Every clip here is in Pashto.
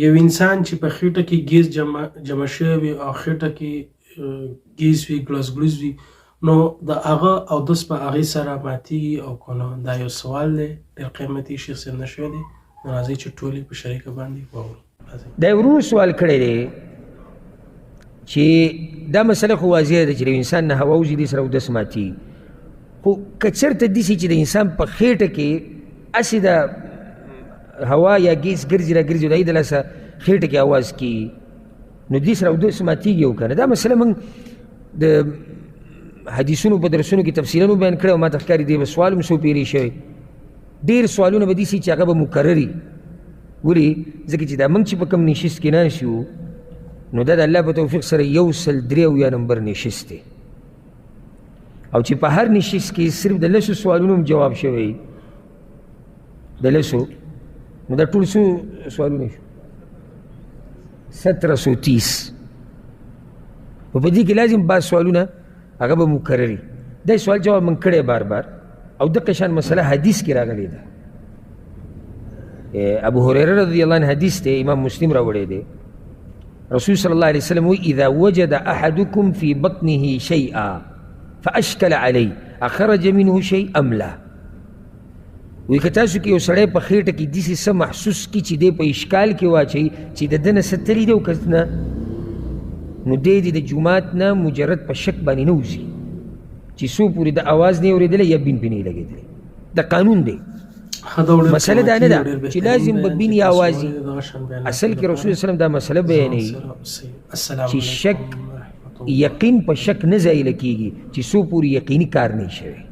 یو انسان چې په خېټه کې ګیس جمع شوی وي او خېټه کې ګیس وي ګلس وي نو د هغه اودس په هغې سره ماتېږي او که نه دا یو سوال دی ډېر قیمتي شیخ صاحب نه شوی دی نو راځئ چې ټول یې په شریکه باندې واورو. دا یو ورور سوال کړی دی چې دا مسله خو واضحه ده چې د انسان نه هوا وځي دې سره اودس ماتېږي خو که چېرته داسې چې د انسان په خېټه کې هسې د هوا یا ګیس ګرځي را ګرځي د هغې د لاسه خېټه کې اواز کېږي نو دې سره اودس ماتېږي او که نه دا مسله موږ د حدیثونو په درسونو کې تفصیلا بیان کړی او ما ته ښکاري دې به سوال هم څو پیرې شوی ډېر سوالونه به داسې چې هغه به مکرري ولې ځکه چې دا موږ چې په کوم نشست کې ناست یو نو دا د الله په توفیق سره 103 نمبر نشست دی او چې په هر نشست کې صرف د 10 سوالونو هم جواب شوی د 10 نو دا ټول څو سوالونه شو 1730 په دې کې لازم بعض سوالونه هغه به مکرري دا سوال جواب من کړی بار بار او دغه شان مسله حدیث کې راغلی ده ابو هريره رضی الله عنه حدیث دی امام مسلم راوړی دی رسول صلی الله علیه وسلم اذا وجد احدكم في بطنه شيئا فاشكل عليه اخرج منه شيء ام لا وی که تاسو کې یو سړی په خېټه کې داسې څه محسوس کړي چې دی په اشکال کې واچوي چې د ده نه څه تلي دی او که نه نو دی د جومات نه مجرد په شک باندې نه وځي چې څو پورې د اواز نه اورېدلی یا بین پې نه لګېدلی د قانون دی مسله دا نه ده چې لازم به بین یا اواز وي اصل کې رسول وسلم دا مسله بیانوي چې شک یقین په شک نه زایله کېږي چې څو پورې یقیني کار نه شوی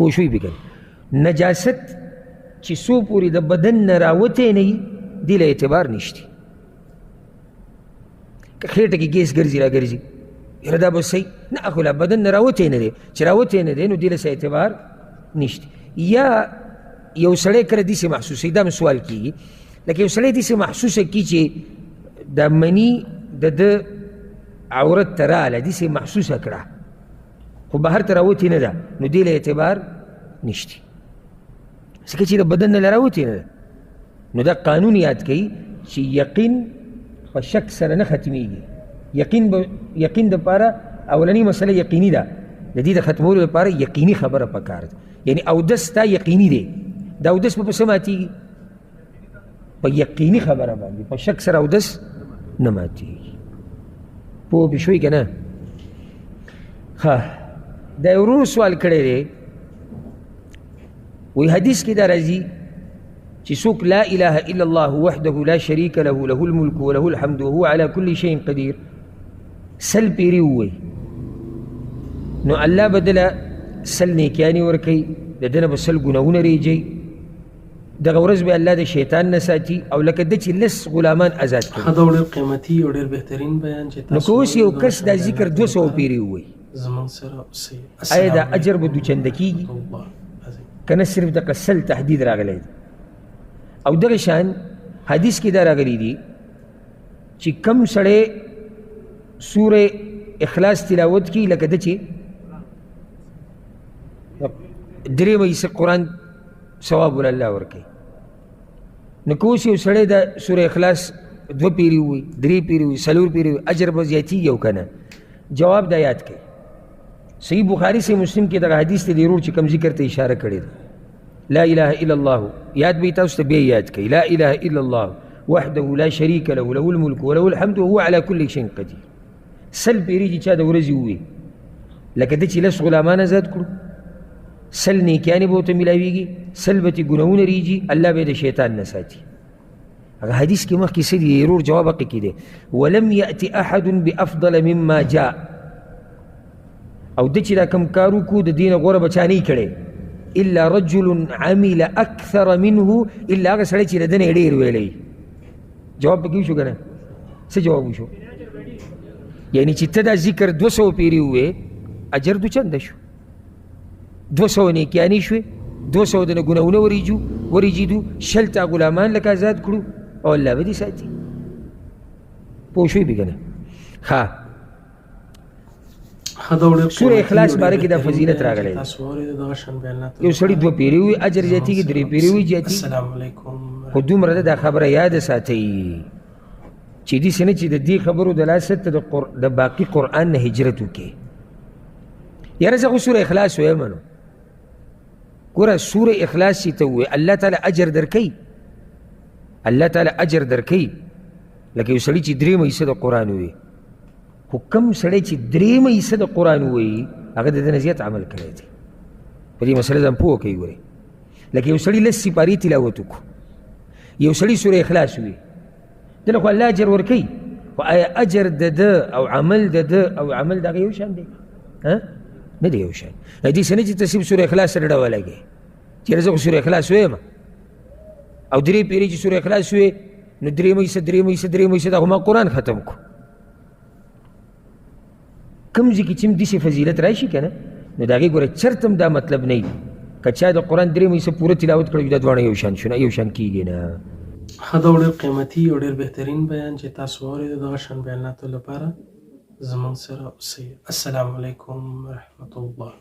پوه شوي بګل نجاست چې څو پورې د بدن نه راوتی نه وي دې له اعتبار نشته که خېټه کې ګیس ګرځي را ګرځي یاره دا به صحیح نه خو لا بدن نه راوتی نه دی چې راوتی نه دی نو دې له څه اعتبار نشته یا یو سړی کله داسې محسوسوي دا مې سوال کېږي لکه یو سړی داسې محسوسه کړي چې دا مني د ده عورت ته راغله داسې محسوسه کړه خو بهر ته راوتې نه ده نو دې له اعتبار نشته ځکه چې د بدن نه راوتې نه ده نو دا قانون یاد کوي چې یقین په شک سره نه ختمیږي یقین دپاره اولنۍ مسله یقیني ده د دې د ختمولو لپاره یقیني خبره پکار ده یعنی اودس تا یقیني دی دا اودس په څه ماتېږي په یقیني خبره باندې په شک سره اودس نه ماتېږي پوه به شوي که نه ښه دا یو ورور سوال کړی دی وی حدیث کې دا راځي چې څوک لا اله الا الله وحده لا شریک له له الملک وله الحمد وهو على كل شيء قدیر سل پیري ووایي نو الله بدله سل نیکیانې ورکوي د ده نه به سل ګناهونه ریجوي دغه ورځ به الله د شیطان نه ساتي او لکه ده چې لس غلامان آزاد کړي ښه دا ډېر قیمتي او ډېر بهترین بیان چې نو که اوس یو کس دا ذکر 200 پیري ووایي زموږ سره آیا دا اجر به دوچنده کېږي که نه صرف دغه سل تحدید راغلی دی او دغه شان حدیث کې دا راغلی دي چې کم سړی سوره اخلاص تلاوت کی لکه ده چې درېیمه حصه قرآن ثواب الله ورکوي نو که اوس یو سړی د سوره اخلاص 2 پیري ووایي 3 پیري ووایي 4 پیري ووایي اجر به زیاتېږي او که نه جواب دا یاد کوي صحیح بخاري صحیح مسلم کې دغه حدیث ته د ورور چې کوم ذکر ته اشاره کړې ده لا اله الا الله یاد به تاسو ته بیا یاد کوي لا اله الا الله وحده لا شریک له له الملک وله الحمد وهو على كل شيء قدیر سل پیري چې چا د ورځې ووایي لکه ده چې لس غلامان آزاد کړو سل نیکیانې به ورته میلاویږي سل به ترې ګناهونه ریږي الله به یې د شیطان نه ساتي هغه حدیث کې مخکې څه دي ورور جواب حقې کې دی ولم یأت احد بافضل مما جاء او ده چې دا کوم کار وکړو د دې نه غوره به چا نه کړی الا رجل عمل اکثر منه الا هغه سړی چې د ده نه یې ډېر ویلی جواب پکې وشو که نه څه جواب وشو یعنی چې ته دا ذکر 200 پیري ووایې اجر دوچنده شو 200 نیکیانې شوې 200 د نه ګناهونه ورېجېدو 100 تا غلامان لکه آزاد کړو او الله به دې ساتي پوه شوې بې که نه ښه سوره اخلاص باره کې دا فضیلت راغلی یو سړي 2 پیري ووایي اجر زیاتېږي 3 پیري ووایي زیاتېږي السلام علیکم خو دومره ده دا خبره یاد ساتئ چې داسې نه چې د دې خبرو د لاسه ته د باقي قرآن نه هجرت وکړې. یاره زه خو سوره اخلاص ویم نو ګوره سوره اخلاص چې ته ووایې الله تعالی اجر درکوي، الله تعالی اجر درکوي. لکه یو سړي چې درېیمه حصه د قرآن ووایي، خو کوم سړی چې درېیمه حصه د قرآن ووایي هغه د ده نه زیات عمل کړی دی. په دې مسله ځان پوه کوي. ګورئ لکه یو سړي لس سپارې تلاوت وکړو، یو سړي سوره اخلاص ووایي، دله خو الله اجر ورکوي، خو آیا اجر د ده او عمل د ده او عمل د هغه یو شان دی؟ نه دی یو شان. داسې نه چې ته صرف سوره اخلاص سره ډوه لګې چې زه خو سوره اخلاص ویم او درې پیرې چې سوره اخلاص وې نو درېیمه حصه دا خو ما قرآن ختم کړو. کوم ځای کې چې هم داسې فضیلت راشي که نه نو د هغې ګوره چرته هم دا مطلب نه وي که چا د قرآن درېیمه حصه پوره تلاوت کړی دا دواړه یو شان شو، یو شان کېږي نه. ښه دا ډېر قیمتي او ډېر بهترین بیان چې تاسو واورېدو. دغه شان بیاناتو لپاره زموږ سره اوسئ. السلام علیکم ورحمة الله.